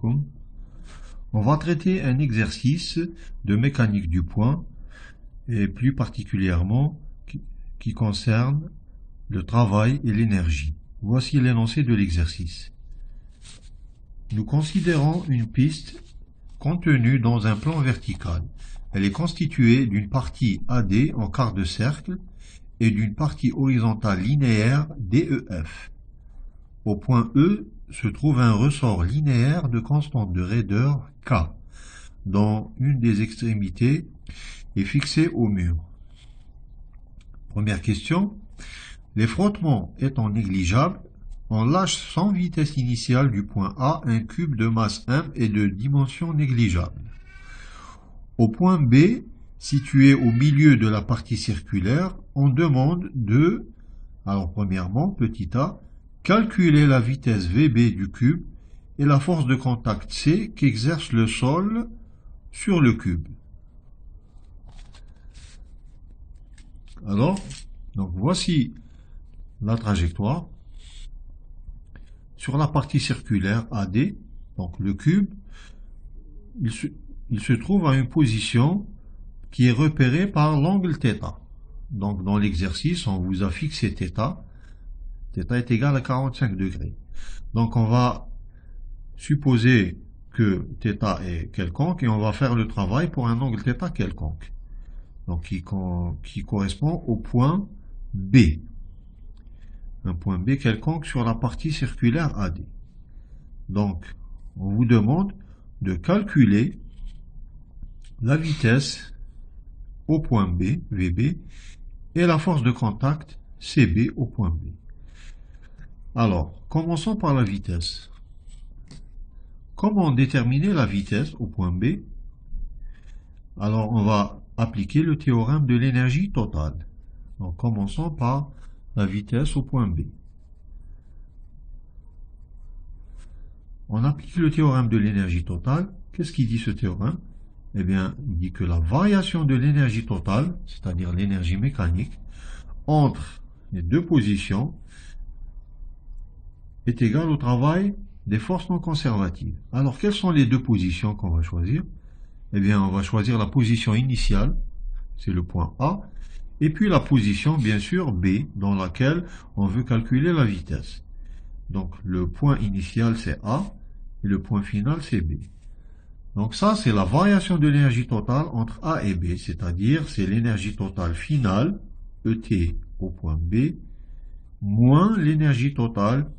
alaikum. On va traiter un exercice de mécanique du point et plus particulièrement qui concerne le travail et l'énergie. Voici l'énoncé de l'exercice. Nous considérons une piste contenue dans un plan vertical. Elle est constituée d'une partie AD en quart de cercle et d'une partie horizontale linéaire DEF. Au point E se trouve un ressort linéaire de constante de raideur K, dont une des extrémités est fixée au mur. Première question. Les frottements étant négligeables, on lâche sans vitesse initiale du point A un cube de masse m et de dimension négligeable. Au point B, situé au milieu de la partie circulaire, on demande de, alors premièrement, petit a, calculer la vitesse VB du cube et la force de contact C qu'exerce le sol sur le cube. Alors, donc voici la trajectoire. Sur la partie circulaire AD, donc le cube, il se trouve à une position qui est repérée par l'angle θ. Donc dans l'exercice, on vous a fixé θ. θ est égal à 45 degrés. Donc on va supposer que θ est quelconque et on va faire le travail pour un angle θ quelconque. Donc qui correspond au point B. Un point B quelconque sur la partie circulaire AD. Donc on vous demande de calculer la vitesse au point B, VB, et la force de contact CB au point B. Alors, commençons par la vitesse. Comment déterminer la vitesse au point B? Alors, on va appliquer le théorème de l'énergie totale. Donc, commençons par la vitesse au point B. On applique le théorème de l'énergie totale. Qu'est-ce qu'il dit ce théorème? Eh bien, il dit que la variation de l'énergie totale, c'est-à-dire l'énergie mécanique, entre les deux positions est égale au travail des forces non conservatives. Alors, quelles sont les deux positions qu'on va choisir? Eh bien, on va choisir la position initiale, c'est le point A, et puis la position, bien sûr, B, dans laquelle on veut calculer la vitesse. Donc, le point initial, c'est A, et le point final, c'est B. Donc ça, c'est la variation de l'énergie totale entre A et B, c'est-à-dire c'est l'énergie totale finale, ET au point B, moins l'énergie totale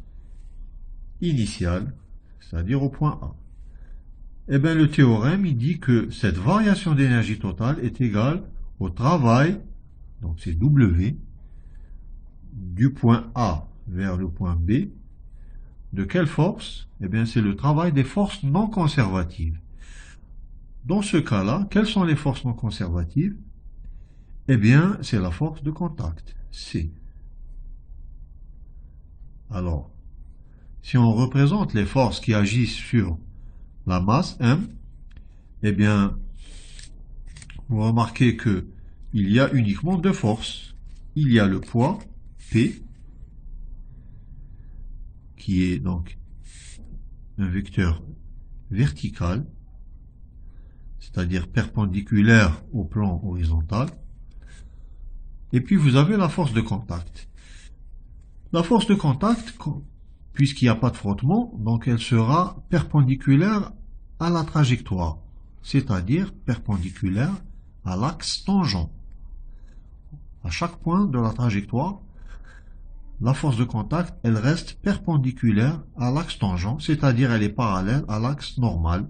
initiale, c'est-à-dire au point A. Eh bien, le théorème, il dit que cette variation d'énergie totale est égale au travail, donc c'est W, du point A vers le point B. De quelle force? Eh bien, c'est le travail des forces non conservatives. Dans ce cas-là, quelles sont les forces non conservatives? Eh bien, c'est la force de contact, C. Alors, si on représente les forces qui agissent sur la masse M, eh bien, vous remarquez que il y a uniquement deux forces. Il y a le poids, P, qui est donc un vecteur vertical, c'est-à-dire perpendiculaire au plan horizontal. Et puis vous avez la force de contact. La force de contact, puisqu'il n'y a pas de frottement, donc elle sera perpendiculaire à la trajectoire, c'est-à-dire perpendiculaire à l'axe tangent. À chaque point de la trajectoire, la force de contact, elle reste perpendiculaire à l'axe tangent, c'est-à-dire elle est parallèle à l'axe normal.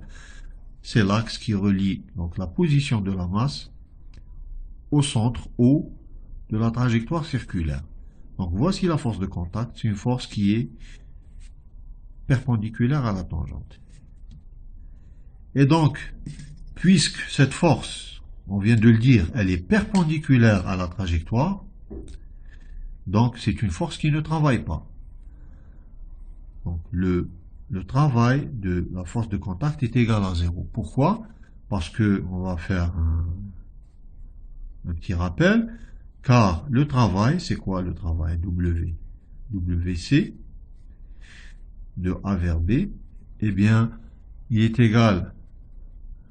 C'est l'axe qui relie donc la position de la masse au centre O de la trajectoire circulaire. Donc voici la force de contact, c'est une force qui est perpendiculaire à la tangente. Et donc, puisque cette force, on vient de le dire, elle est perpendiculaire à la trajectoire, donc c'est une force qui ne travaille pas. Donc le travail de la force de contact est égal à 0. Pourquoi? Parce que on va faire un petit rappel, car le travail, c'est quoi le travail? W. WC de A vers B, eh bien, il est égal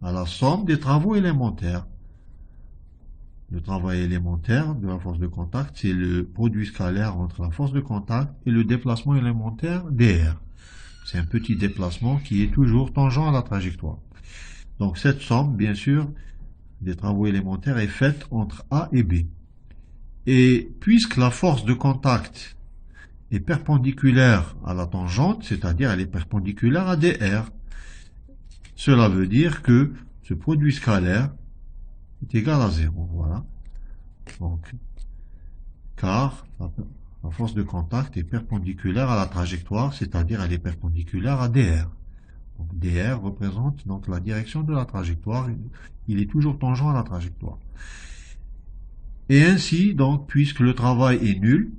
à la somme des travaux élémentaires. Le travail élémentaire de la force de contact, c'est le produit scalaire entre la force de contact et le déplacement élémentaire dr. C'est un petit déplacement qui est toujours tangent à la trajectoire. Donc cette somme, bien sûr, des travaux élémentaires est faite entre A et B. Et puisque la force de contact est perpendiculaire à la tangente, c'est-à-dire elle est perpendiculaire à dr, cela veut dire que ce produit scalaire est égal à 0. Voilà. Donc, car la force de contact est perpendiculaire à la trajectoire, c'est-à-dire elle est perpendiculaire à dr. Donc, dr représente donc la direction de la trajectoire, il est toujours tangent à la trajectoire. Et ainsi, donc, puisque le travail est nul,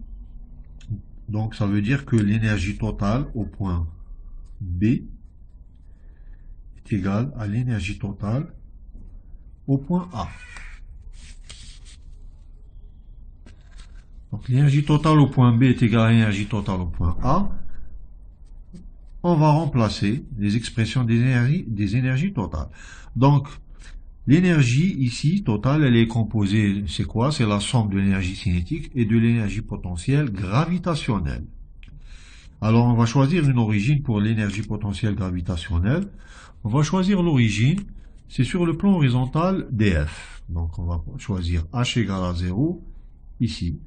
donc ça veut dire que l'énergie totale au point B est égale à l'énergie totale au point A. Donc l'énergie totale au point B est égale à l'énergie totale au point A. On va remplacer les expressions des énergies totales. Donc l'énergie ici totale, elle est composée, c'est quoi? C'est la somme de l'énergie cinétique et de l'énergie potentielle gravitationnelle. Alors on va choisir une origine pour l'énergie potentielle gravitationnelle. On va choisir l'origine, c'est sur le plan horizontal df. Donc on va choisir h égale à 0 ici,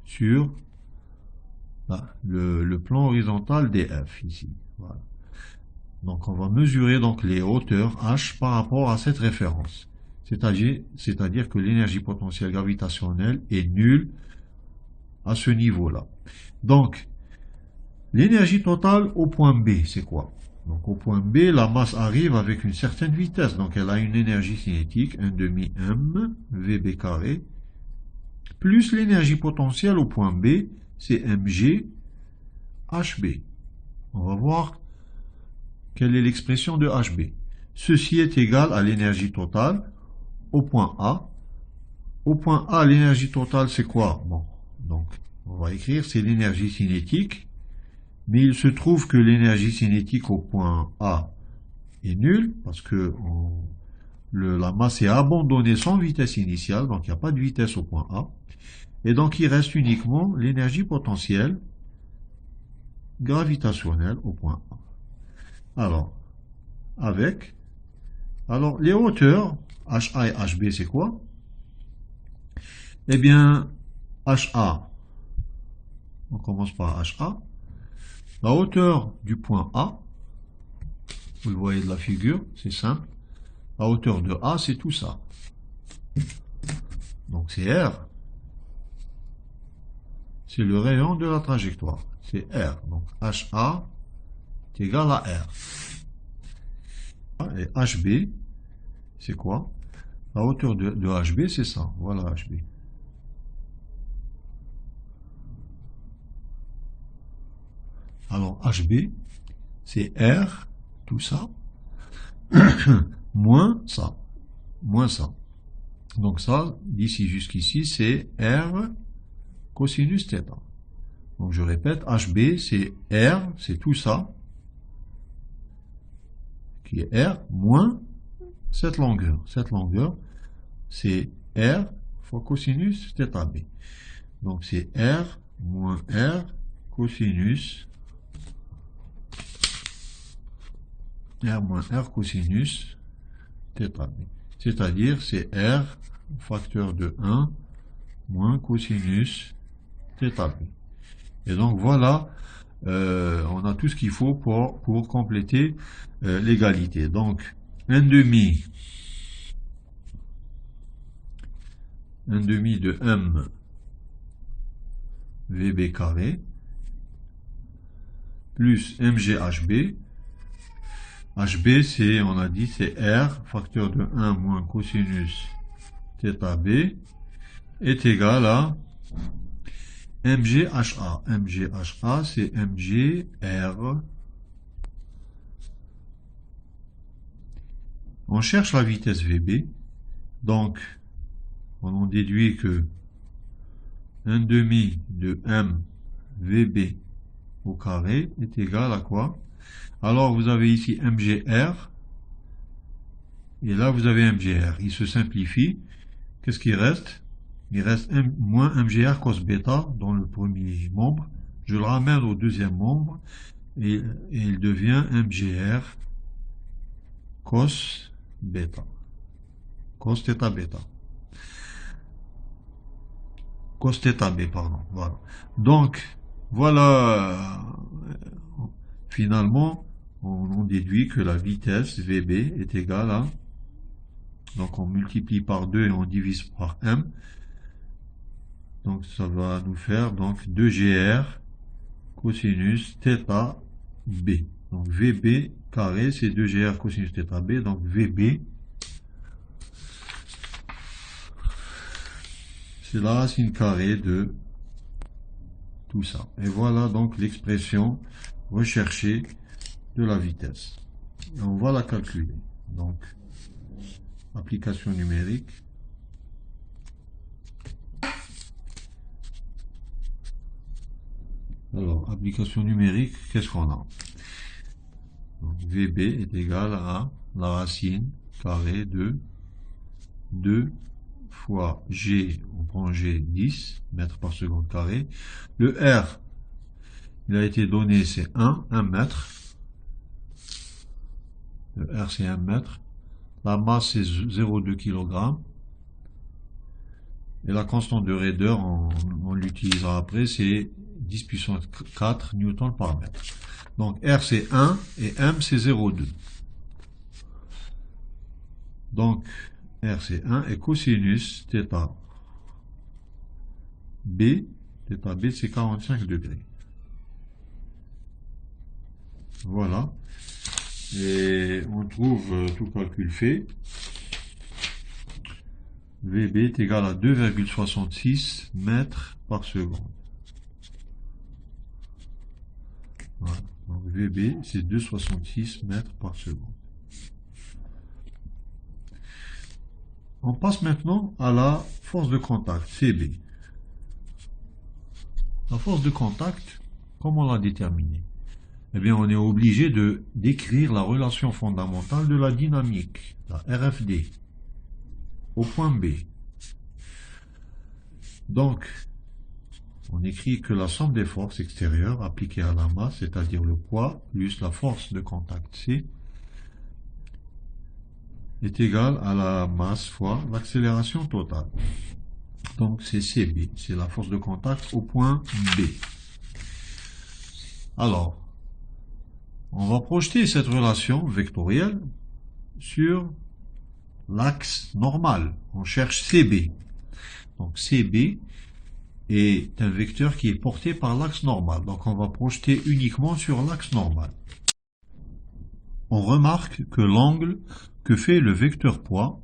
sur le plan horizontal df ici. Voilà. Donc on va mesurer donc les hauteurs h par rapport à cette référence. C'est-à-dire que l'énergie potentielle gravitationnelle est nulle à ce niveau-là. Donc l'énergie totale au point B, c'est quoi? Donc au point B, la masse arrive avec une certaine vitesse. Donc elle a une énergie cinétique, 1/2 m Vb carré, plus l'énergie potentielle au point B, c'est mg hb. On va voir quelle est l'expression de hb. Ceci est égal à l'énergie totale au point A. Au point A, l'énergie totale, c'est quoi? Bon, donc on va écrire, c'est l'énergie cinétique. Mais il se trouve que l'énergie cinétique au point A est nulle, parce que la masse est abandonnée sans vitesse initiale, donc il n'y a pas de vitesse au point A. Et donc il reste uniquement l'énergie potentielle gravitationnelle au point A. Alors les hauteurs, HA et HB, c'est quoi? Eh bien, HA, on commence par HA. La hauteur du point A, vous le voyez de la figure, c'est simple. La hauteur de A, c'est tout ça. Donc c'est R. C'est le rayon de la trajectoire. C'est R. Donc HA est égal à R. Et HB, c'est quoi? La hauteur de HB, c'est ça. Voilà HB. Alors HB, c'est R, tout ça, moins ça. Moins ça. Donc ça, d'ici jusqu'ici, c'est R cosinus θ. Donc je répète, HB, c'est R, c'est tout ça, qui est R, moins cette longueur. Cette longueur, c'est R fois cosinus θb. Donc c'est R moins R cosinus R moins R cosinus θb. C'est-à-dire c'est R facteur de 1 moins cosinus θb. Et donc voilà, on a tout ce qu'il faut pour compléter l'égalité. Donc 1/2 de m Vb carré plus mghb. HB, c'est, on a dit, c'est R, facteur de 1 moins cosinus θb, est égal à mgha. mgha, c'est mgr. On cherche la vitesse Vb, donc on en déduit que 1/2 de m Vb au carré est égal à quoi? Alors vous avez ici MGR, et là vous avez MGR. Il se simplifie. Qu'est-ce qui reste? Il reste moins MGR cos bêta dans le premier membre. Je le ramène au deuxième membre, et il devient MGR cos bêta. Cos θ bêta. Cos θ b, pardon. Voilà. Donc, voilà, finalement, on déduit que la vitesse VB est égale à, donc on multiplie par 2 et on divise par m, donc ça va nous faire donc 2GR cosinus θ b. Donc VB carré, c'est 2GR cosinus θ b, donc VB, c'est la racine carrée de tout ça. Et voilà donc l'expression recherchée de la vitesse. Et on va la calculer. Donc, application numérique. Alors, application numérique, qu'est-ce qu'on a? Donc, VB est égal à la racine carrée de 2 fois G, on prend G 10 mètres par seconde carré. Le R, il a été donné, c'est 1 mètre. Le R, c'est 1 mètre. La masse, c'est 0,2 kg. Et la constante de raideur, on l'utilisera après, c'est 10 puissance 4 newtons par mètre. Donc R, c'est 1 et M, c'est 0,2. Donc R, c'est 1 et cosinus θ B, c'est 45 degrés. Voilà. Et on trouve tout calcul fait. VB est égal à 2,66 mètres par seconde. Voilà. Donc VB, c'est 2,66 mètres par seconde. On passe maintenant à la force de contact, CB. La force de contact, comment la déterminer? Eh bien, on est obligé de décrire la relation fondamentale de la dynamique, la RFD, au point B. Donc, on écrit que la somme des forces extérieures appliquées à la masse, c'est-à-dire le poids plus la force de contact C, est égale à la masse fois l'accélération totale. Donc c'est CB, c'est la force de contact au point B. Alors, on va projeter cette relation vectorielle sur l'axe normal. On cherche CB. Donc CB est un vecteur qui est porté par l'axe normal. Donc on va projeter uniquement sur l'axe normal. On remarque que l'angle que fait le vecteur poids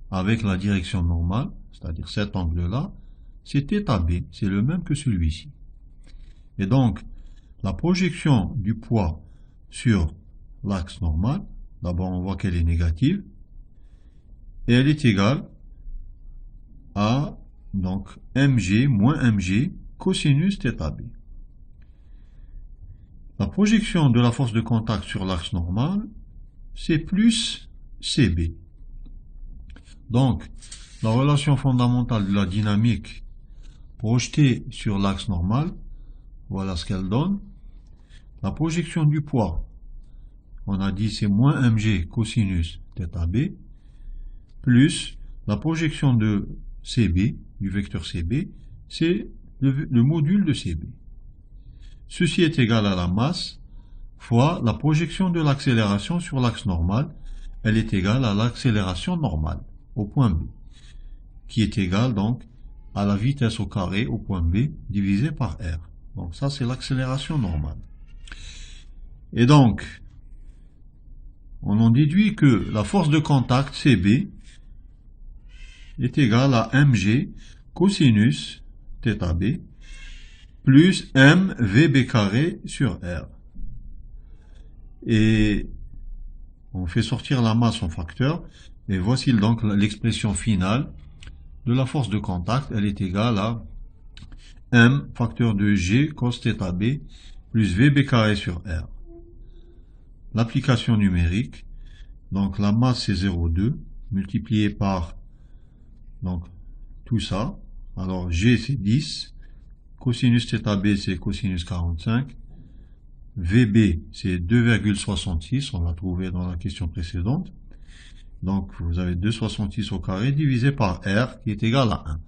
avec la direction normale, c'est-à-dire cet angle-là, c'est θB, c'est le même que celui-ci. Et donc, la projection du poids sur l'axe normal, d'abord on voit qu'elle est négative, et elle est égale à donc mg moins mg cosinus θB. La projection de la force de contact sur l'axe normal, c'est plus CB. Donc, la relation fondamentale de la dynamique projetée sur l'axe normal, voilà ce qu'elle donne. La projection du poids, on a dit c'est moins mg cosinus θB, plus la projection de CB, du vecteur CB, c'est le module de CB. Ceci est égal à la masse fois la projection de l'accélération sur l'axe normal, elle est égale à l'accélération normale au point B, qui est égale donc à la vitesse au carré au point B divisé par R. Donc ça c'est l'accélération normale. Et donc, on en déduit que la force de contact CB est égale à mg cosinus θB plus m VB carré sur R. Et on fait sortir la masse en facteur, et voici donc l'expression finale de la force de contact. Elle est égale à m facteur de g cos θB plus VB carré sur R. L'application numérique, donc la masse c'est 0,2 multiplié par donc tout ça. Alors G c'est 10, cosinus θB c'est cosinus 45, VB c'est 2,66, on l'a trouvé dans la question précédente. Donc vous avez 2,66 au carré divisé par R qui est égal à 1. Et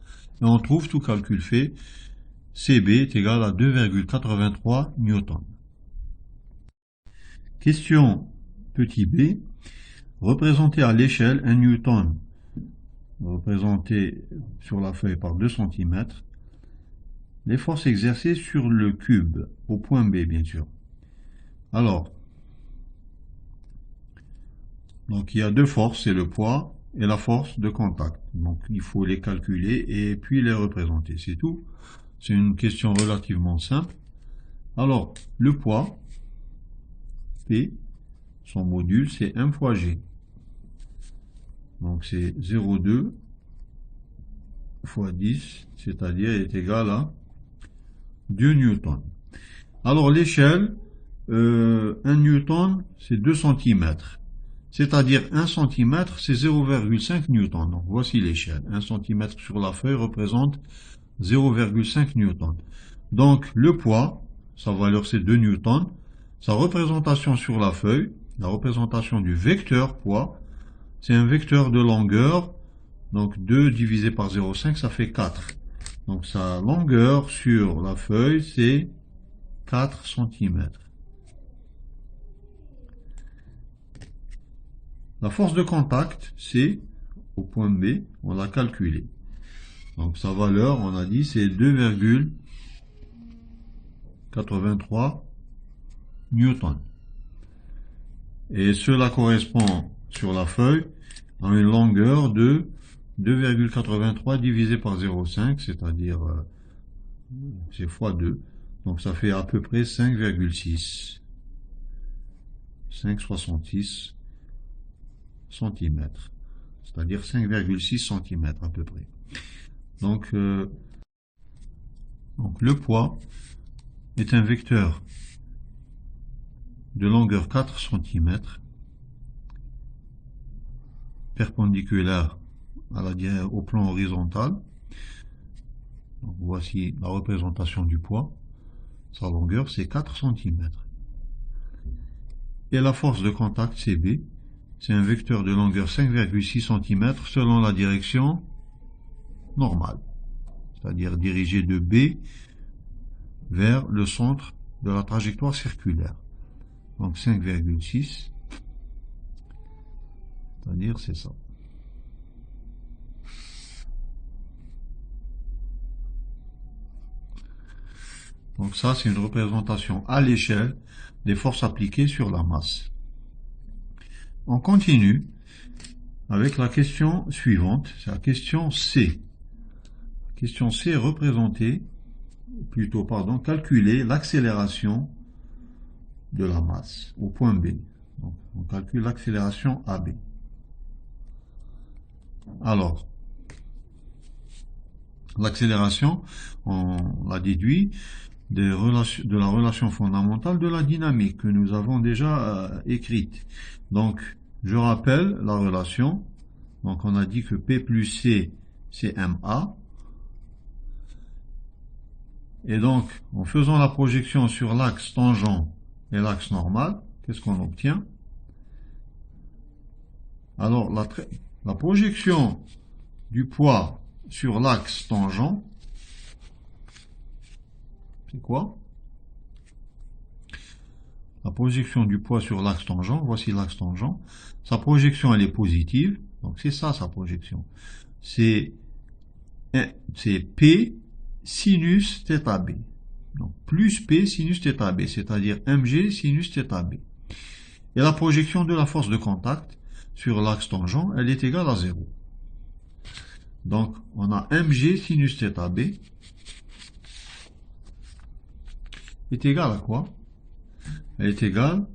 on trouve, tout calcul fait, CB est égal à 2,83 newtons. Question petit b. Représenter à l'échelle un newton représenté sur la feuille par 2 cm. Les forces exercées sur le cube, au point B bien sûr. Alors, donc il y a deux forces, c'est le poids et la force de contact. Donc il faut les calculer et puis les représenter, c'est tout. C'est une question relativement simple. Alors, le poids, P, son module, c'est 1 fois G. Donc c'est 0,2 fois 10, c'est-à-dire est égal à 2 newtons. Alors l'échelle, 1 newton, c'est 2 cm. C'est-à-dire 1 cm, c'est 0,5 newton. Donc voici l'échelle. 1 cm sur la feuille représente 0,5 newton. Donc le poids, sa valeur c'est 2 newtons. Sa représentation sur la feuille, la représentation du vecteur poids, c'est un vecteur de longueur. Donc 2 divisé par 0,5, ça fait 4. Donc sa longueur sur la feuille, c'est 4 cm. La force de contact, c'est, au point B, on l'a calculé. Donc sa valeur, on a dit, c'est 2,83 newtons. Et cela correspond sur la feuille à une longueur de 2,83 divisé par 0,5, c'est-à-dire c'est fois 2. Donc ça fait à peu près 5,6. 5,66 cm. C'est-à-dire 5,6 cm à peu près. Donc le poids est un vecteur de longueur 4 cm perpendiculaire au plan horizontal. Donc, voici la représentation du poids. Sa longueur c'est 4 cm. Et la force de contact CB, c'est un vecteur de longueur 5,6 cm selon la direction normale, c'est-à-dire dirigé de B vers le centre de la trajectoire circulaire. Donc 5,6, c'est-à-dire c'est ça. Donc ça, c'est une représentation à l'échelle des forces appliquées sur la masse. On continue avec la question suivante, c'est la question C. La question C est calculer l'accélération de la masse au point B. Donc, on calcule l'accélération AB. Alors, l'accélération, on la déduit de la relation fondamentale de la dynamique que nous avons déjà écrite. Donc, je rappelle la relation. Donc, on a dit que P plus C, c'est MA. Et donc, en faisant la projection sur l'axe tangent et l'axe normal, qu'est-ce qu'on obtient? Alors, la projection du poids sur l'axe tangent, c'est quoi? La projection du poids sur l'axe tangent, voici l'axe tangent. Sa projection, elle est positive, donc c'est ça sa projection. C'est P sinus θB. Donc plus P sinus θB, c'est-à-dire mg sinus θB. Et la projection de la force de contact sur l'axe tangent, elle est égale à 0. Donc on a mg sinus θB est égal à quoi? Elle est égale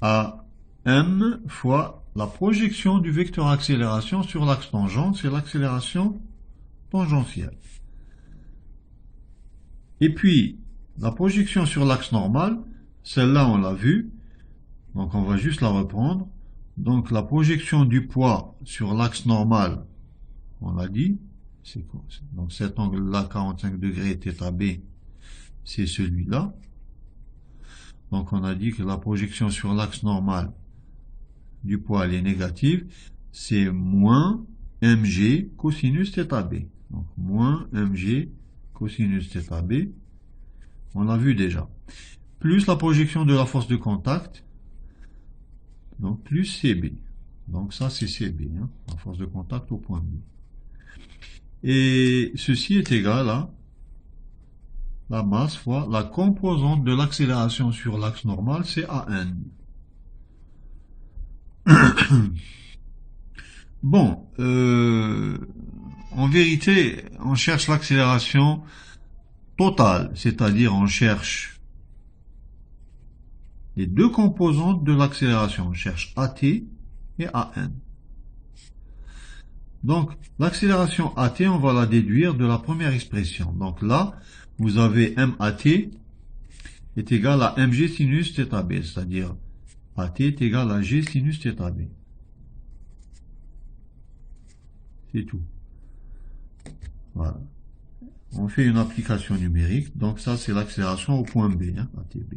à m fois la projection du vecteur accélération sur l'axe tangent, c'est l'accélération tangentielle. Et puis, la projection sur l'axe normal, celle-là on l'a vue, donc on va juste la reprendre. Donc la projection du poids sur l'axe normal, on l'a dit, c'est quoi? Donc cet angle-là, 45 degrés, θ B, c'est celui-là. Donc on a dit que la projection sur l'axe normal du poids, elle est négative, c'est moins mg cosinus θ B. Donc moins mg cosinus θ B, on l'a vu déjà. Plus la projection de la force de contact, donc plus CB. Donc ça c'est CB, hein, la force de contact au point B. Et ceci est égal à la masse fois la composante de l'accélération sur l'axe normal, c'est AN. Bon, en vérité, on cherche l'accélération totale, c'est-à-dire on cherche les deux composantes de l'accélération, on cherche AT et AN. Donc, l'accélération AT, on va la déduire de la première expression. Donc là, vous avez MAT est égal à mg sinus θ B, c'est-à-dire AT est égal à g sinus θ B. C'est tout. Voilà. On fait une application numérique. Donc ça, c'est l'accélération au point B, hein, ATB.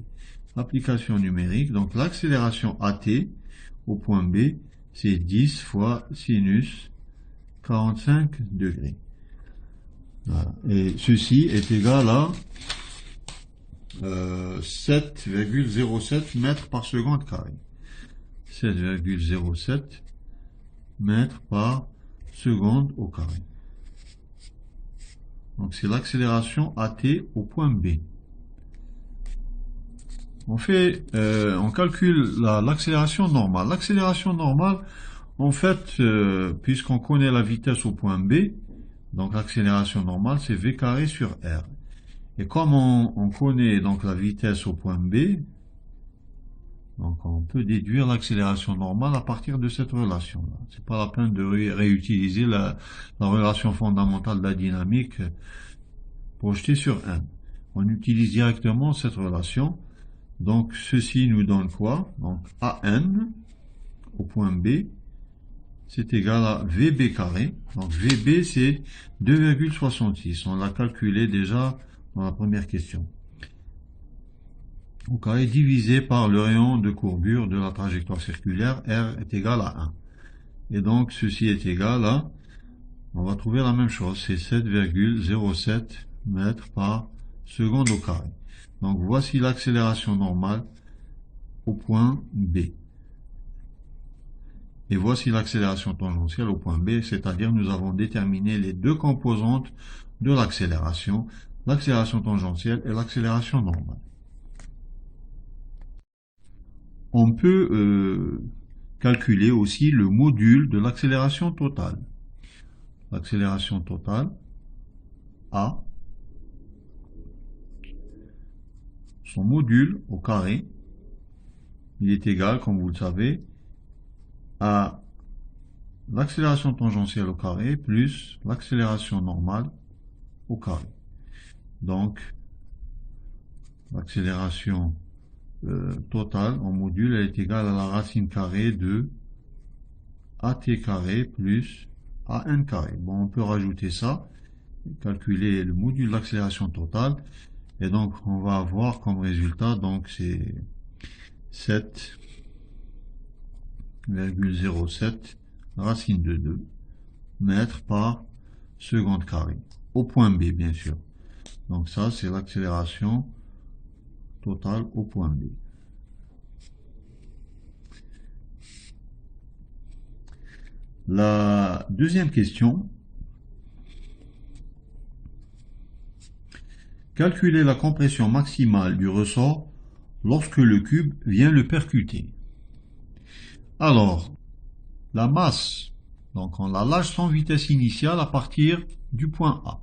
Application numérique. Donc l'accélération AT au point B, c'est 10 fois sinus 45 degrés. Voilà. Et ceci est égal à 7,07 mètres par seconde carré. 7,07 mètres par seconde au carré. Donc c'est l'accélération AT au point B. On calcule l'accélération normale. L'accélération normale, en fait, puisqu'on connaît la vitesse au point B, donc l'accélération normale, c'est V carré sur R. Et comme on connaît donc la vitesse au point B, donc on peut déduire l'accélération normale à partir de cette relation-là. C'est pas la peine de réutiliser la relation fondamentale de la dynamique projetée sur n. On utilise directement cette relation. Donc ceci nous donne quoi? Donc AN au point B, c'est égal à VB carré. Donc VB c'est 2,66. On l'a calculé déjà dans la première question. Au carré divisé par le rayon de courbure de la trajectoire circulaire, R est égal à 1. Et donc ceci est égal à, on va trouver la même chose, c'est 7,07 mètres par seconde au carré. Donc voici l'accélération normale au point B. Et voici l'accélération tangentielle au point B, c'est-à-dire nous avons déterminé les deux composantes de l'accélération tangentielle et l'accélération normale. On peut calculer aussi le module de l'accélération totale. L'accélération totale, A, son module au carré, il est égal, comme vous le savez, à l'accélération tangentielle au carré plus l'accélération normale au carré. Donc, l'accélération totale en module, elle est égale à la racine carrée de AT carré plus AN carré. Bon, on peut rajouter ça, calculer le module de l'accélération totale, et donc on va avoir comme résultat, donc c'est 7,07 racine de 2 mètres par seconde carré, au point B bien sûr. Donc ça c'est l'accélération totale au point B. La deuxième question, calculer la compression maximale du ressort lorsque le cube vient le percuter. Alors, la masse, donc on la lâche sans vitesse initiale à partir du point A.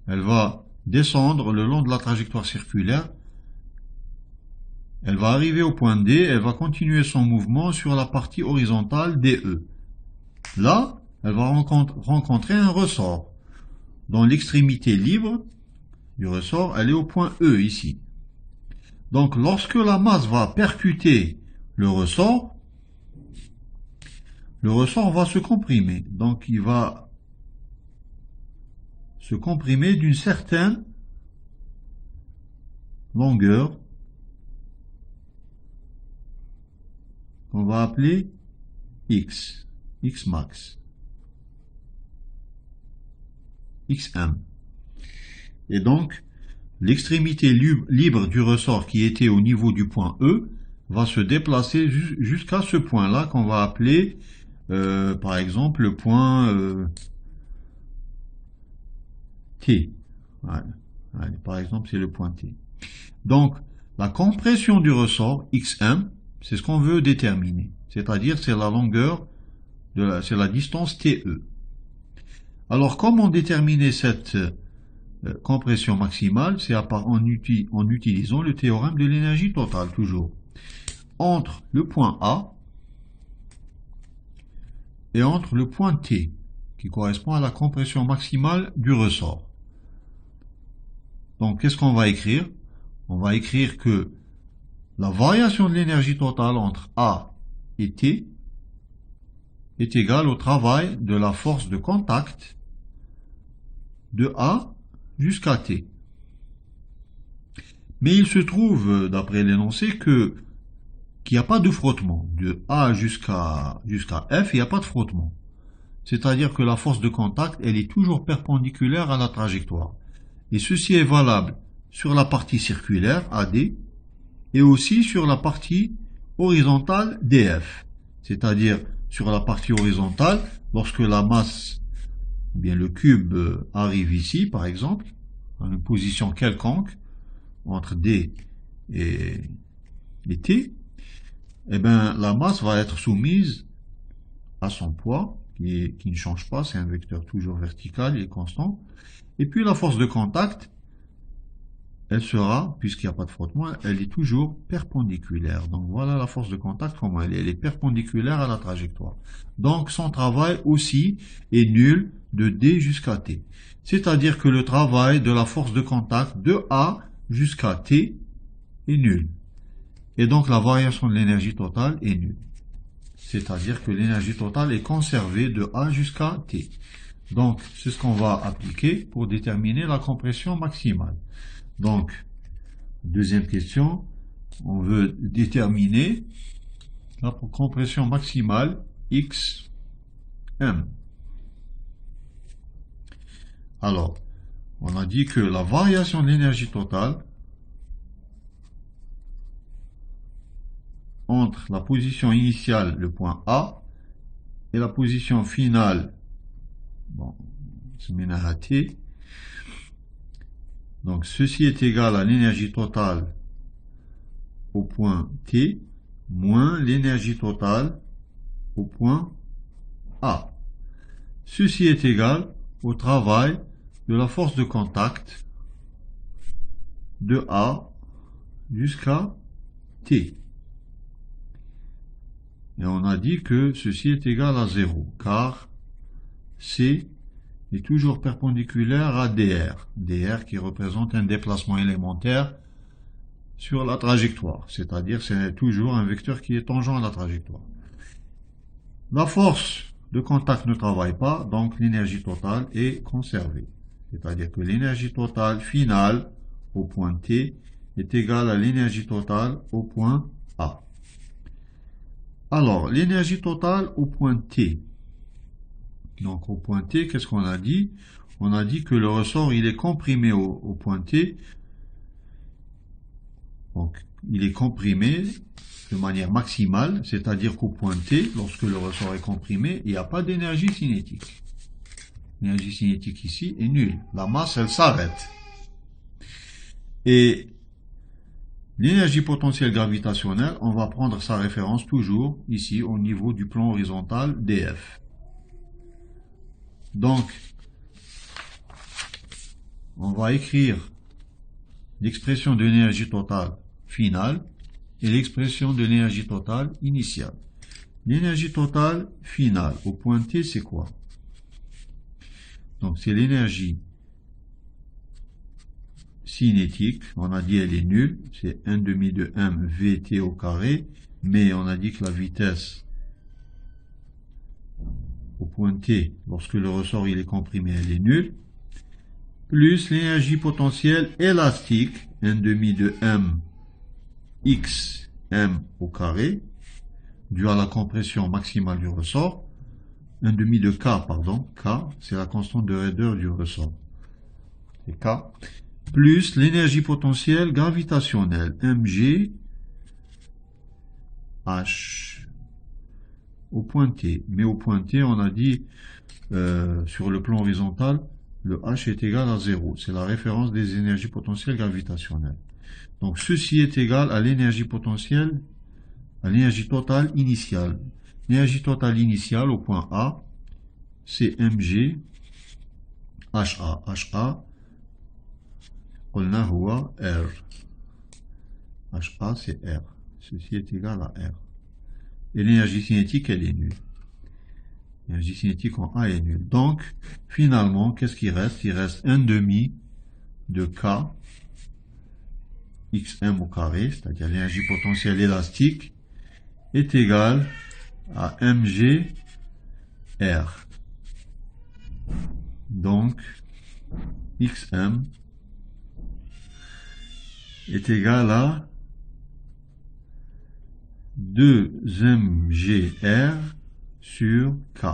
Elle va descendre le long de la trajectoire circulaire. Elle va arriver au point D, elle va continuer son mouvement sur la partie horizontale DE. Là, elle va rencontrer un ressort dont l'extrémité libre du ressort, elle est au point E ici. Donc lorsque la masse va percuter le ressort va se comprimer. Donc il va se comprimer d'une certaine longueur qu'on va appeler X, X max, XM. Et donc, l'extrémité libre du ressort qui était au niveau du point E va se déplacer jusqu'à ce point-là qu'on va appeler, par exemple, le point T. Voilà. Allez, par exemple, c'est le point T. Donc, la compression du ressort, XM, c'est ce qu'on veut déterminer. C'est-à-dire, c'est la longueur, c'est la distance TE. Alors, comment déterminer cette compression maximale? C'est en utilisant le théorème de l'énergie totale, toujours. Entre le point A et entre le point T, qui correspond à la compression maximale du ressort. Donc, qu'est-ce qu'on va écrire? On va écrire que la variation de l'énergie totale entre A et T est égale au travail de la force de contact de A jusqu'à T. Mais il se trouve, d'après l'énoncé, qu'il n'y a pas de frottement. De A jusqu'à F, il n'y a pas de frottement. C'est-à-dire que la force de contact, elle est toujours perpendiculaire à la trajectoire. Et ceci est valable sur la partie circulaire, AD, et aussi sur la partie horizontale, DF. C'est-à-dire sur la partie horizontale, lorsque la masse, ou bien le cube, arrive ici, par exemple, à une position quelconque, entre D et T, eh bien, la masse va être soumise à son poids, qui ne change pas, c'est un vecteur toujours vertical et constant. Et puis la force de contact, elle sera, puisqu'il n'y a pas de frottement, elle est toujours perpendiculaire. Donc voilà la force de contact, comment elle est perpendiculaire à la trajectoire. Donc son travail aussi est nul de D jusqu'à T. C'est-à-dire que le travail de la force de contact de A jusqu'à T est nul. Et donc la variation de l'énergie totale est nulle. C'est-à-dire que l'énergie totale est conservée de A jusqu'à T. Donc c'est ce qu'on va appliquer pour déterminer la compression maximale. Donc, deuxième question, on veut déterminer la compression maximale XM. Alors, on a dit que la variation de l'énergie totale entre la position initiale, le point A, et la position finale, bon, se mène à T. Donc, ceci est égal à l'énergie totale au point T moins l'énergie totale au point A. Ceci est égal au travail de la force de contact de A jusqu'à T. Et on a dit que ceci est égal à 0, car C est toujours perpendiculaire à DR. DR qui représente un déplacement élémentaire sur la trajectoire, c'est-à-dire c'est toujours un vecteur qui est tangent à la trajectoire. La force de contact ne travaille pas, donc l'énergie totale est conservée. C'est-à-dire que l'énergie totale finale au point T est égale à l'énergie totale au point A. Alors, l'énergie totale au point T. Donc au point T, qu'est-ce qu'on a dit? On a dit que le ressort, il est comprimé au point T. Donc, il est comprimé de manière maximale, c'est-à-dire qu'au point T, lorsque le ressort est comprimé, il n'y a pas d'énergie cinétique. L'énergie cinétique ici est nulle. La masse, elle s'arrête. Et l'énergie potentielle gravitationnelle, on va prendre sa référence toujours ici au niveau du plan horizontal DF. Donc, on va écrire l'expression de l'énergie totale finale et l'expression de l'énergie totale initiale. L'énergie totale finale au point T, c'est quoi? Donc, c'est l'énergie cinétique, on a dit elle est nulle, c'est 1 demi de m vt au carré, mais on a dit que la vitesse au point T, lorsque le ressort il est comprimé, elle est nulle, plus l'énergie potentielle élastique, 1 demi de m x m au carré, dû à la compression maximale du ressort, 1 demi de k, pardon, k, c'est la constante de raideur du ressort, c'est k, plus l'énergie potentielle gravitationnelle, mg h au point T. Mais au point T, on a dit sur le plan horizontal, le h est égal à 0. C'est la référence des énergies potentielles gravitationnelles. Donc ceci est égal à l'énergie potentielle, à l'énergie totale initiale. L'énergie totale initiale au point A, c'est mg ha. ha, قلنا هو R. ha, c'est R. Ceci est égal à R. Et l'énergie cinétique, elle est nulle. L'énergie cinétique en A est nulle. Donc, finalement, qu'est-ce qui reste? Il reste 1 demi de K xm au carré, c'est-à-dire l'énergie potentielle élastique, est égale à mg R. Donc, xm est égal à 2mgr sur K.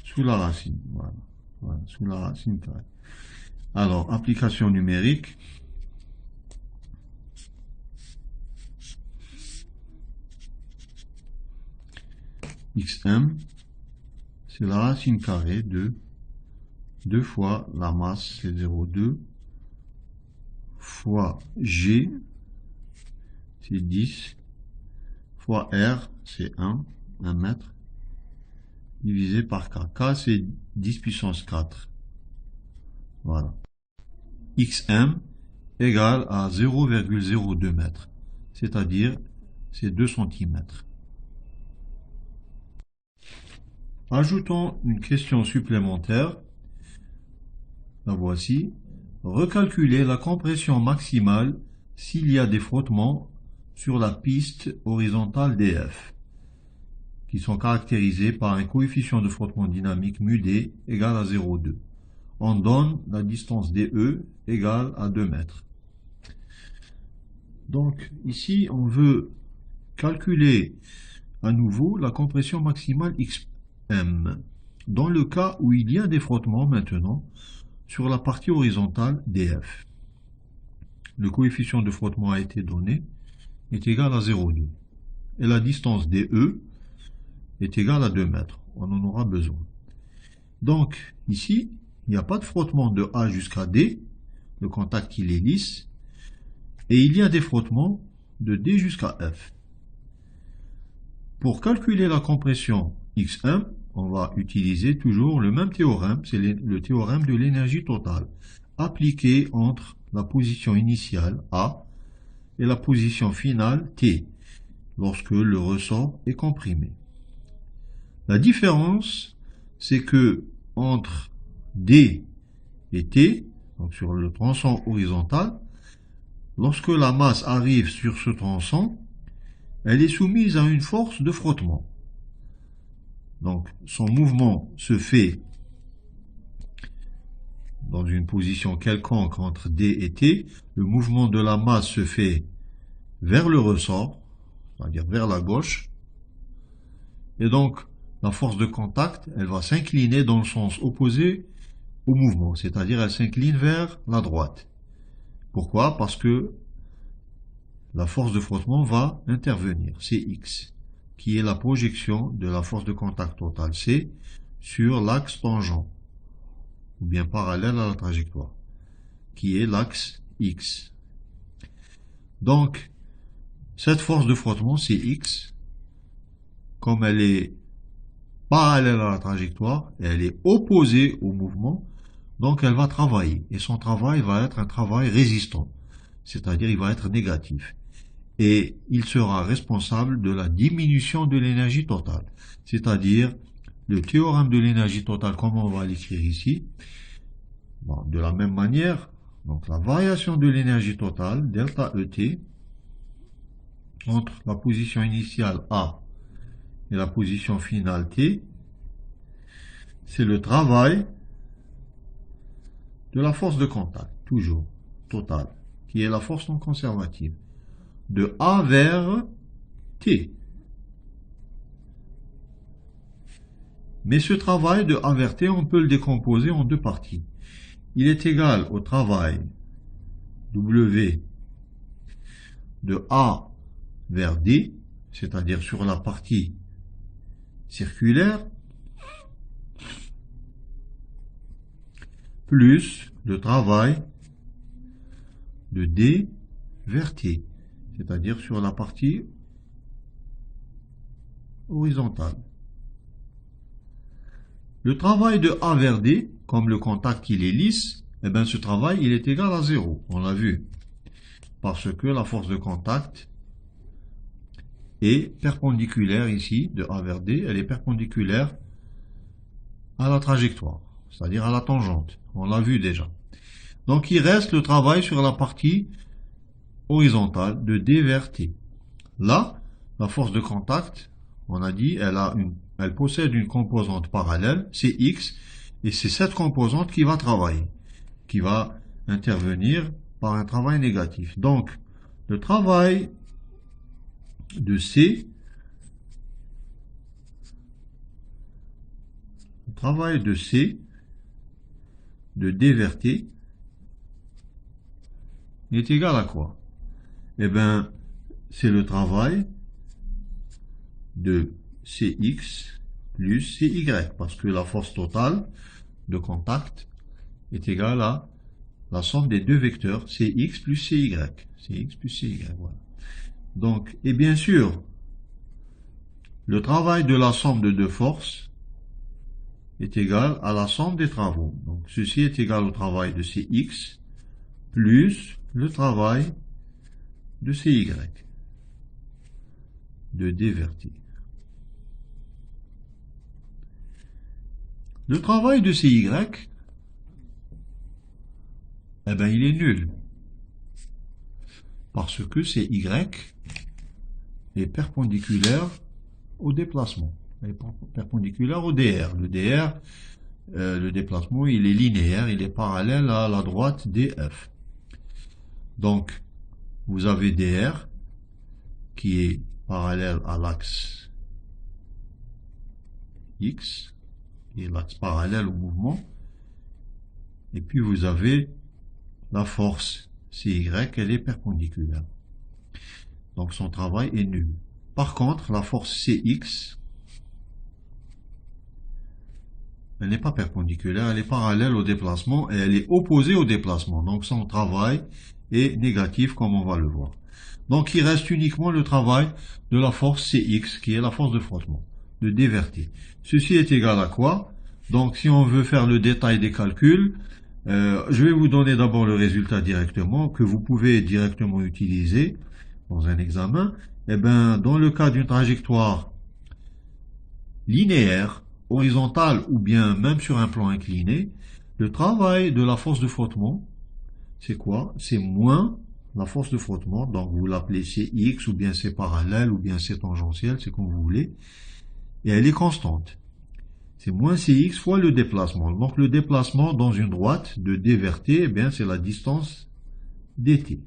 Sous la racine. Voilà. Voilà, sous la racine carrée. Alors, application numérique. Xm, c'est la racine carrée de 2 fois la masse, c'est 0,2, fois G, c'est 10, fois R, c'est 1 mètre, divisé par K. K, c'est 10 puissance 4. Voilà. Xm égale à 0,02 mètres, c'est-à-dire c'est 2 cm. Ajoutons une question supplémentaire. La voici. Recalculer la compression maximale s'il y a des frottements sur la piste horizontale DF, qui sont caractérisés par un coefficient de frottement dynamique μd égal à 0,2. On donne la distance DE égale à 2 mètres. Donc ici, on veut calculer à nouveau la compression maximale XM, dans le cas où il y a des frottements maintenant sur la partie horizontale DF. Le coefficient de frottement a été donné, est égal à 0,2. Et la distance DE est égale à 2 mètres. On en aura besoin. Donc, ici, il n'y a pas de frottement de A jusqu'à D. Le contact, il est lisse. Et il y a des frottements de D jusqu'à F. Pour calculer la compression Xm, on va utiliser toujours le même théorème, c'est le théorème de l'énergie totale, appliqué entre la position initiale A et la position finale T, lorsque le ressort est comprimé. La différence, c'est que entre D et T, donc sur le tronçon horizontal, lorsque la masse arrive sur ce tronçon, elle est soumise à une force de frottement. Donc, son mouvement se fait dans une position quelconque entre D et T. Le mouvement de la masse se fait vers le ressort, c'est-à-dire vers la gauche. Et donc, la force de contact, elle va s'incliner dans le sens opposé au mouvement, c'est-à-dire elle s'incline vers la droite. Pourquoi? Parce que la force de frottement va intervenir, c'est X, qui est la projection de la force de contact totale C sur l'axe tangent, ou bien parallèle à la trajectoire, qui est l'axe X. Donc, cette force de frottement, c'est X, comme elle est parallèle à la trajectoire, et elle est opposée au mouvement, donc elle va travailler, et son travail va être un travail résistant, c'est-à-dire il va être négatif. Et il sera responsable de la diminution de l'énergie totale. C'est-à-dire, le théorème de l'énergie totale, comme on va l'écrire ici, Bon, de la même manière, donc la variation de l'énergie totale, delta ET, entre la position initiale A et la position finale T, c'est le travail de la force de contact, toujours, totale, qui est la force non conservative, de A vers T. Mais ce travail de A vers T, on peut le décomposer en deux parties. Il est égal au travail W de A vers D, c'est-à-dire sur la partie circulaire, plus le travail de D vers T, c'est-à-dire sur la partie horizontale. Le travail de A vers D, comme le contact il est lisse, eh bien ce travail il est égal à 0, on l'a vu, parce que la force de contact est perpendiculaire ici, de A vers D, elle est perpendiculaire à la trajectoire, c'est-à-dire à la tangente, on l'a vu déjà. Donc il reste le travail sur la partie horizontale de D vers T. Là, la force de contact, on a dit, elle possède une composante parallèle, c'est X, et c'est cette composante qui va travailler, qui va intervenir par un travail négatif. Donc, le travail de C, de D vers T, est égal à quoi? Eh bien, c'est le travail de Cx plus Cy, parce que la force totale de contact est égale à la somme des deux vecteurs Cx plus Cy. Cx plus Cy, voilà. Donc, et bien sûr, le travail de la somme de deux forces est égal à la somme des travaux. Donc, ceci est égal au travail de Cx plus le travail de Cy, de D vers T. Le travail de Cy, eh ben, il est nul. Parce que Cy est perpendiculaire au déplacement. Elle est perpendiculaire au dr. Le dr, le déplacement, il est linéaire, il est parallèle à la droite df. Donc, vous avez dr qui est parallèle à l'axe x, qui est l'axe parallèle au mouvement. Et puis vous avez la force Cy, elle est perpendiculaire. Donc son travail est nul. Par contre, la force Cx, elle n'est pas perpendiculaire, elle est parallèle au déplacement et elle est opposée au déplacement. Donc son travail est négatif comme on va le voir. Donc il reste uniquement le travail de la force Cx qui est la force de frottement, de D vers T. Ceci est égal à quoi? Donc si on veut faire le détail des calculs, je vais vous donner d'abord le résultat directement que vous pouvez directement utiliser dans un examen. Eh bien, dans le cas d'une trajectoire linéaire, horizontale ou bien même sur un plan incliné, le travail de la force de frottement, c'est quoi? C'est moins la force de frottement, donc vous l'appelez Cx ou bien c'est parallèle ou bien c'est tangentiel, c'est comme vous voulez, et elle est constante. C'est moins Cx fois le déplacement. Donc le déplacement dans une droite de D vers T, eh bien c'est la distance dt.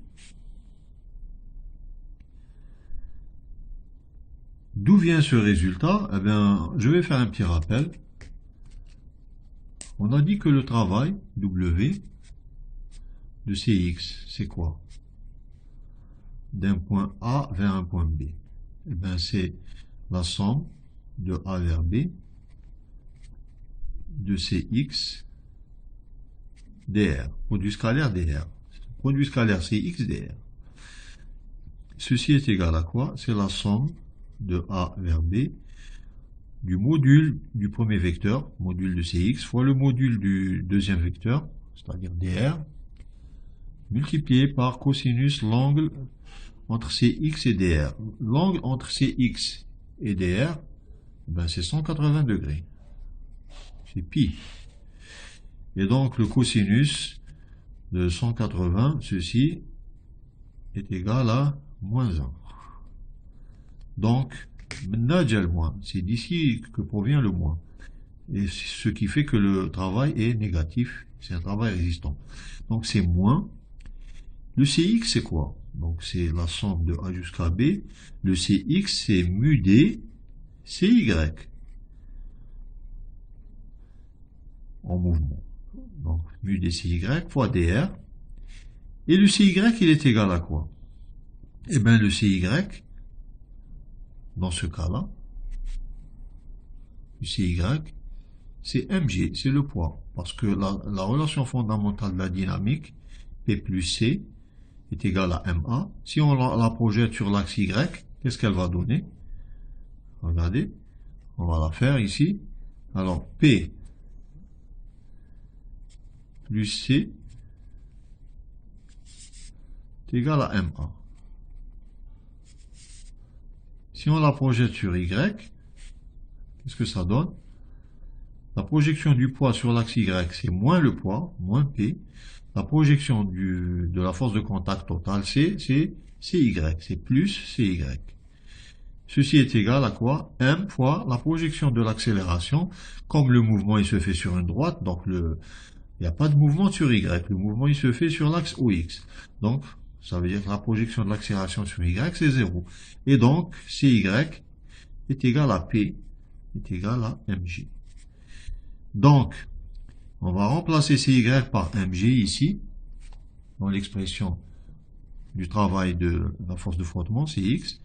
D'où vient ce résultat? Eh bien, je vais faire un petit rappel. On a dit que le travail, W, de Cx, c'est quoi? D'un point A vers un point B. Eh bien, c'est la somme de A vers B de Cx dr. Produit scalaire dr. Produit scalaire Cx dr. Ceci est égal à quoi? C'est la somme de A vers B du module du premier vecteur, module de Cx, fois le module du deuxième vecteur, c'est-à-dire dr, multiplié par cosinus l'angle entre Cx et dr. L'angle entre Cx et dr, ben c'est 180 degrés. C'est pi. Et donc le cosinus de 180, ceci, est égal à moins 1. Donc, c'est d'ici que provient le moins. Et ce qui fait que le travail est négatif, c'est un travail résistant. Donc c'est moins. Le Cx c'est quoi? Donc c'est la somme de A jusqu'à B. Le Cx c'est mu D Cy en mouvement. Donc mu D Cy fois dr. Et le Cy il est égal à quoi? Eh bien le Cy, dans ce cas-là, le Cy, c'est mg, c'est le poids. Parce que la relation fondamentale de la dynamique, P plus C, est égale à ma. Si on la projette sur l'axe y, qu'est-ce qu'elle va donner? Regardez, on va la faire ici. Alors P plus C est égal à ma. Si on la projette sur y, qu'est-ce que ça donne? La projection du poids sur l'axe y, c'est moins le poids, moins P. La projection de la force de contact totale, c'est Cy, c'est plus Cy. Ceci est égal à quoi? M fois la projection de l'accélération. Comme le mouvement il se fait sur une droite, donc il n'y a pas de mouvement sur Y. Le mouvement il se fait sur l'axe OX. Donc, ça veut dire que la projection de l'accélération sur Y, c'est 0. Et donc, Cy est égal à P, est égal à mg. Donc, on va remplacer Cy par mg ici, dans l'expression du travail de la force de frottement, Cx.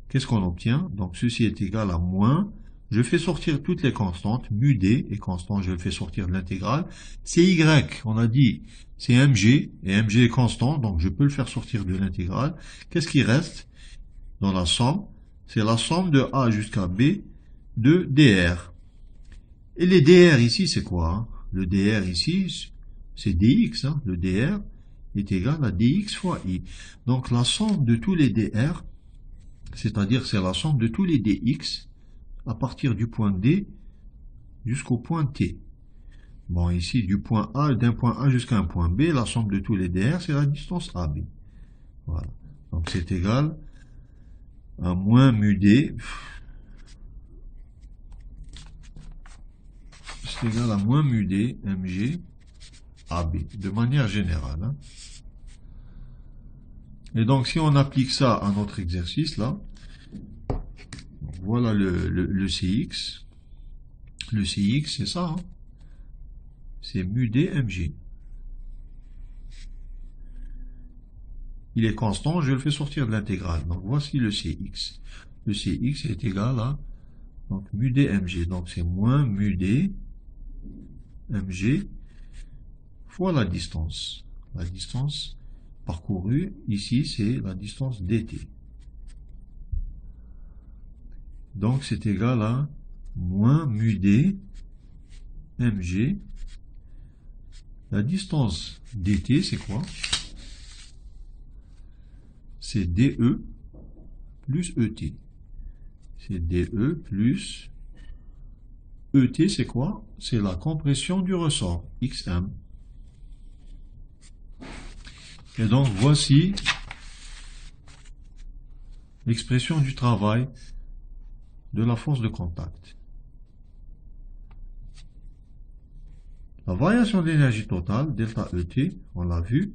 Qu'est-ce qu'on obtient? Donc, ceci est égal à moins, je fais sortir toutes les constantes, mu d est constant, je le fais sortir de l'intégrale. Cy, on a dit, c'est mg, et mg est constant, donc je peux le faire sortir de l'intégrale. Qu'est-ce qui reste dans la somme? C'est la somme de A jusqu'à B de dr. Et les dr ici, c'est quoi, hein? Le dr ici, c'est dx, hein? Le dr est égal à dx fois i. Donc la somme de tous les dr, c'est-à-dire c'est la somme de tous les dx à partir du point D jusqu'au point T. Bon, ici, d'un point A jusqu'à un point B, la somme de tous les dr, c'est la distance AB. Voilà. Donc c'est égal à moins mu D. C'est égal à moins mu D mg AB, de manière générale. Hein. Et donc, si on applique ça à notre exercice, là, voilà le Cx. Le Cx, c'est ça. Hein. C'est mu D mg. Il est constant, je le fais sortir de l'intégrale. Donc, voici le Cx. Le Cx est égal à donc, mu D mg. Donc, c'est moins mu D mg fois la distance. La distance parcourue, ici, c'est la distance dt. Donc, c'est égal à moins mu d mg. La distance dt, c'est quoi? C'est dE plus ET. C'est dE plus ET, c'est quoi? C'est la compression du ressort, xm. Et donc, voici l'expression du travail de la force de contact. La variation de l'énergie totale, delta ET, on l'a vu.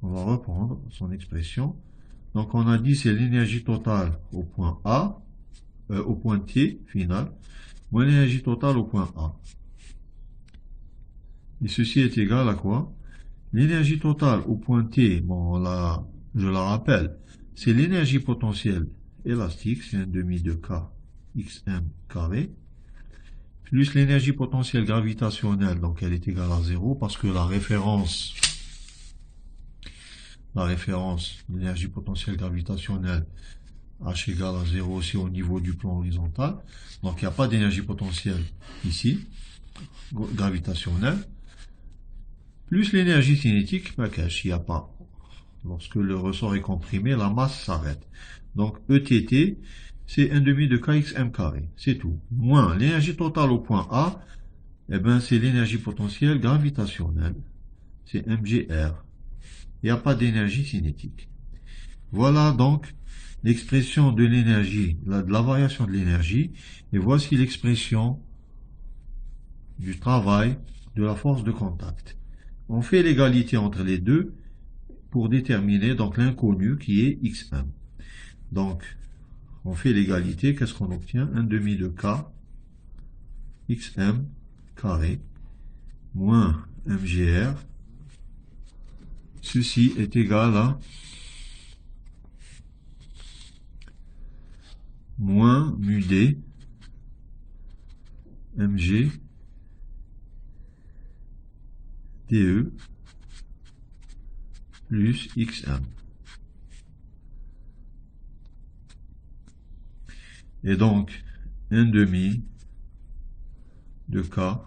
On va reprendre son expression. Donc, on a dit c'est l'énergie totale au point A, au point T final, moins l'énergie totale au point A. Et ceci est égal à quoi? L'énergie totale au point T, bon, là, je la rappelle, c'est l'énergie potentielle élastique, c'est 1/2 de K xm carré, plus l'énergie potentielle gravitationnelle, donc elle est égale à 0, parce que la référence de l'énergie potentielle gravitationnelle, H égale à 0 aussi au niveau du plan horizontal, donc il n'y a pas d'énergie potentielle ici, gravitationnelle, plus l'énergie cinétique, il n'y a pas. Lorsque le ressort est comprimé, la masse s'arrête. Donc ETT, c'est 1/2 de kxm carré. C'est tout. Moins l'énergie totale au point A, eh ben, c'est l'énergie potentielle gravitationnelle. C'est mgr. Il n'y a pas d'énergie cinétique. Voilà donc l'expression de l'énergie, de la variation de l'énergie. Et voici l'expression du travail de la force de contact. On fait l'égalité entre les deux pour déterminer donc l'inconnu qui est xm. Donc, on fait l'égalité, qu'est-ce qu'on obtient? 1 demi de k xm carré moins mgr. Ceci est égal à moins mu d mg de plus xm. Et donc, 1 demi de k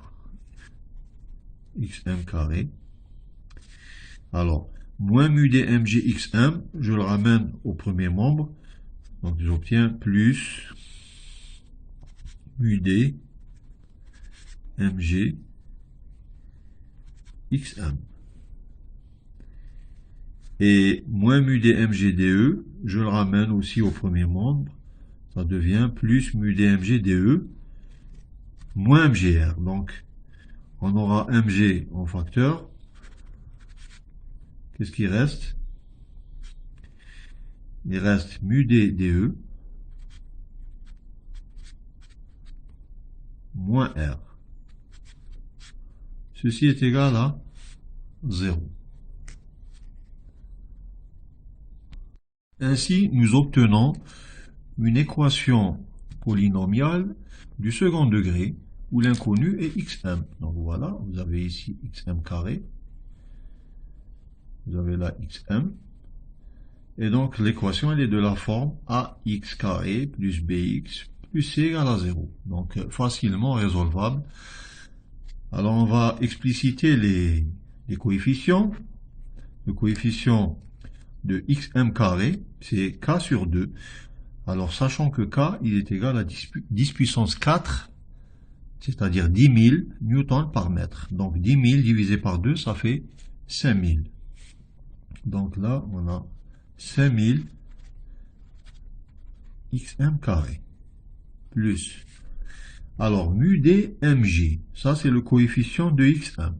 xm carré. Alors, moins mu d mg xm, je le ramène au premier membre. Donc, j'obtiens plus mu d mg xm. Et moins mu d mg de, je le ramène aussi au premier membre. Ça devient plus mu d mg de moins mgr. Donc, on aura mg en facteur. Qu'est-ce qui reste? Il reste mu d de moins r. Ceci est égal à 0. Ainsi, nous obtenons une équation polynomiale du second degré où l'inconnu est xm. Donc voilà, vous avez ici xm carré. Vous avez là xm. Et donc l'équation elle est de la forme ax carré plus bx plus c égale à 0. Donc facilement résolvable. Alors on va expliciter les coefficients. Le coefficient de xm carré, c'est k sur 2. Alors sachant que k, il est égal à 10 puissance 4, c'est-à-dire 10 000 newtons par mètre. Donc 10 000 divisé par 2, ça fait 5000. Donc là, on a 5000 xm carré plus. Alors mu d mg, ça c'est le coefficient de xm.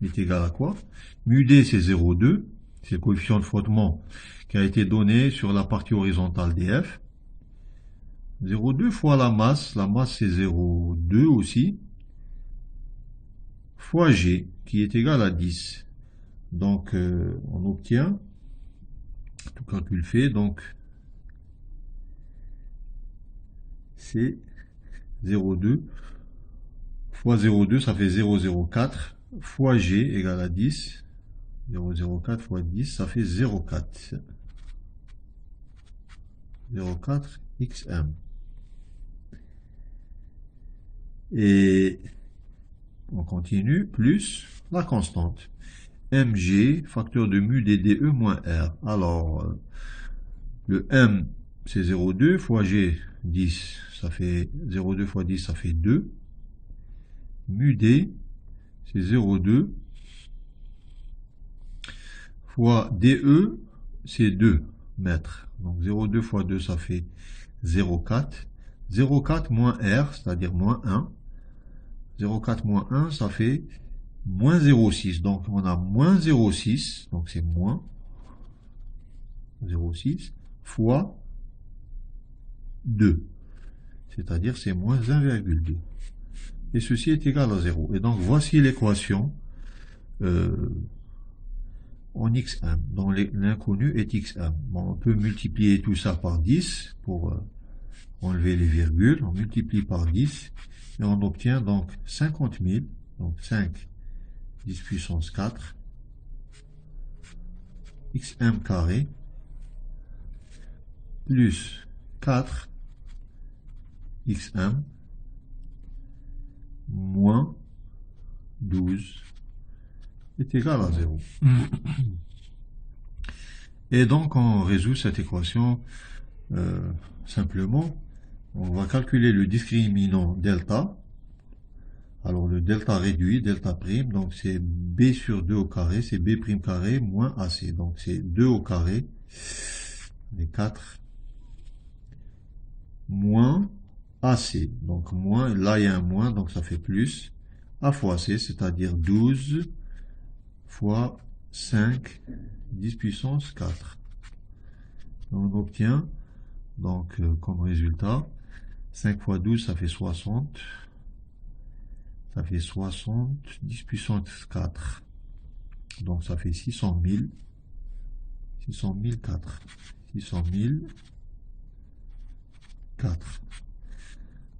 Il est égal à quoi? Mu d c'est 0,2, c'est le coefficient de frottement qui a été donné sur la partie horizontale df. 0,2 fois la masse c'est 0,2 aussi, fois g, qui est égal à 10. Donc, on obtient, tout calcul fait, donc, c'est 0,2 fois 0,2, ça fait 0,04, fois g égale à 10, 0,04 fois 10, ça fait 0,4. 0,4 xm. Et on continue, plus la constante. mg, facteur de mu d de moins r. Alors, le m, c'est 0,2 fois g, 10, ça fait 0,2 fois 10, ça fait 2. Mu d, c'est 0,2 fois de, c'est 2 mètres. Donc 0,2 fois 2, ça fait 0,4. 0,4 moins r, c'est-à-dire moins 1. 0,4 moins 1, ça fait moins 0,6. Donc on a moins 0,6, donc c'est moins 0,6 fois 2. C'est-à-dire c'est moins 1,2. Et ceci est égal à 0. Et donc voici l'équation en xm, dont l'inconnu est xm. Bon, on peut multiplier tout ça par 10 pour enlever les virgules. On multiplie par 10 et on obtient donc 50 000, donc 5 10 puissance 4 xm carré plus 4 xm moins 12 est égal à 0. Et donc on résout cette équation simplement On va calculer le discriminant delta. Alors le delta réduit, delta prime, donc c'est B sur 2 au carré, c'est B prime carré moins AC. Donc c'est 2 au carré, les 4, moins AC. Donc moins, là il y a un moins, donc ça fait plus. A fois C, c'est-à-dire 12 fois 5, 10 puissance 4. Donc on obtient, donc comme résultat, 5 fois 12, ça fait 60. Ça fait 60, 10 puissance 4. Donc ça fait 600 000. 600 4. 600 4.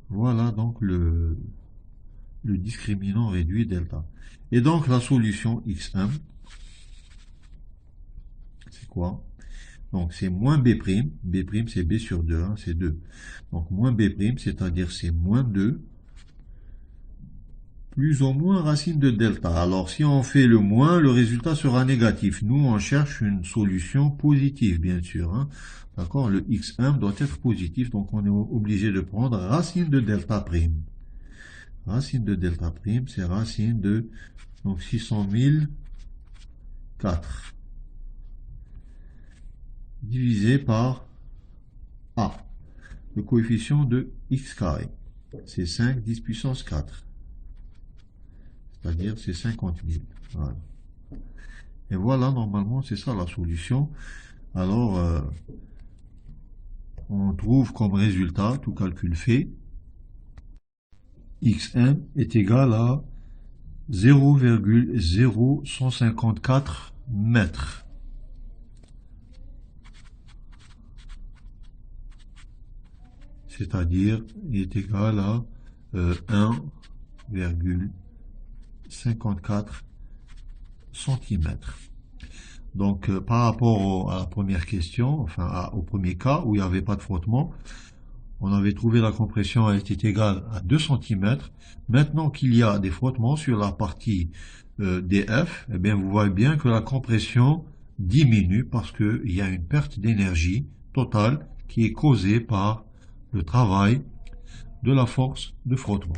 Voilà donc le discriminant réduit delta. Et donc la solution x1, c'est quoi? Donc c'est moins b'. B' c'est b sur 2, hein, c'est 2. Donc moins b', c'est-à-dire c'est moins 2, plus ou moins racine de delta. Alors si on fait le moins, le résultat sera négatif. Nous, on cherche une solution positive, bien sûr. Hein. D'accord? Le x1 doit être positif, donc on est obligé de prendre racine de delta prime. Racine de delta prime, c'est racine de donc 600 4 divisé par a, le coefficient de x carré. C'est 5, 10 puissance 4. C'est-à-dire c'est 50 000. Voilà. Et voilà, normalement, c'est ça la solution. Alors, on trouve comme résultat, tout calcul fait, x1 est égal à 0,0154 mètres. C'est-à-dire, il est égal à 1,54 cm. Donc, par rapport à la première question, enfin au premier cas où il n'y avait pas de frottement, on avait trouvé la compression était égale à 2 cm. Maintenant qu'il y a des frottements sur la partie DF, eh bien, vous voyez bien que la compression diminue parce qu'il y a une perte d'énergie totale qui est causée par le travail de la force de frottement.